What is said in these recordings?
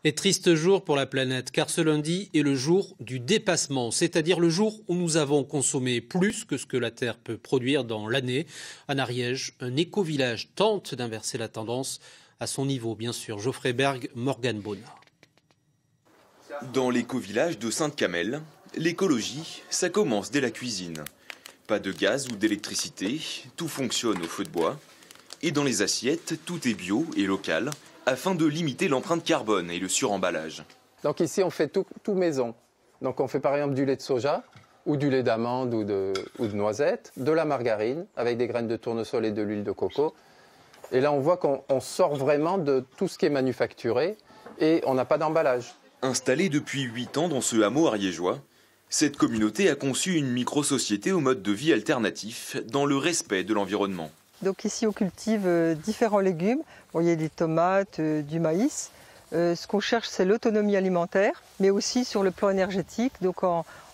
Et triste jour pour la planète, car ce lundi est le jour du dépassement, c'est-à-dire le jour où nous avons consommé plus que ce que la Terre peut produire dans l'année. En Ariège, un éco-village tente d'inverser la tendance à son niveau, bien sûr. Geoffrey Berg, Morgane Bonnat. Dans l'éco-village de Sainte-Camelle, l'écologie, ça commence dès la cuisine. Pas de gaz ou d'électricité, tout fonctionne au feu de bois. Et dans les assiettes, tout est bio et local, afin de limiter l'empreinte carbone et le suremballage. Donc ici, on fait tout maison. Donc on fait par exemple du lait de soja, ou du lait d'amande ou de noisette, de la margarine, avec des graines de tournesol et de l'huile de coco. Et là, on voit qu'on sort vraiment de tout ce qui est manufacturé et on n'a pas d'emballage. Installée depuis 8 ans dans ce hameau ariégeois, cette communauté a conçu une micro-société au mode de vie alternatif dans le respect de l'environnement. Donc ici, on cultive différents légumes. Bon, il y a des tomates, du maïs. Ce qu'on cherche, c'est l'autonomie alimentaire, mais aussi sur le plan énergétique, donc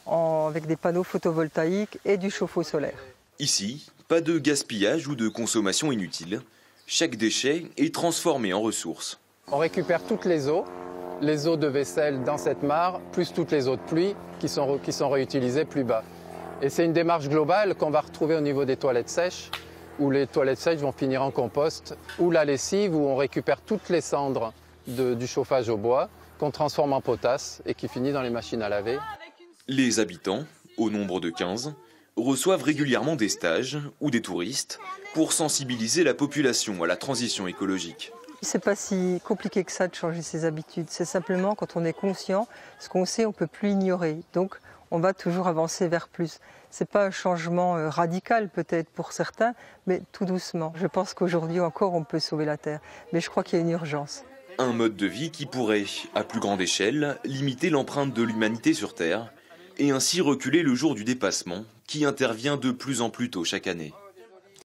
avec des panneaux photovoltaïques et du chauffe-eau solaire. Ici, pas de gaspillage ou de consommation inutile. Chaque déchet est transformé en ressources. On récupère toutes les eaux de vaisselle dans cette mare, plus toutes les eaux de pluie qui sont réutilisées plus bas. Et c'est une démarche globale qu'on va retrouver au niveau des toilettes sèches, où les toilettes sèches vont finir en compost, ou la lessive, où on récupère toutes les cendres du chauffage au bois, qu'on transforme en potasse et qui finit dans les machines à laver. Les habitants, au nombre de 15, reçoivent régulièrement des stages ou des touristes pour sensibiliser la population à la transition écologique. C'est pas si compliqué que ça de changer ses habitudes. C'est simplement quand on est conscient, ce qu'on sait, on ne peut plus ignorer. Donc on va toujours avancer vers plus. Ce n'est pas un changement radical peut-être pour certains, mais tout doucement. Je pense qu'aujourd'hui encore, on peut sauver la Terre. Mais je crois qu'il y a une urgence. Un mode de vie qui pourrait, à plus grande échelle, limiter l'empreinte de l'humanité sur Terre et ainsi reculer le jour du dépassement qui intervient de plus en plus tôt chaque année.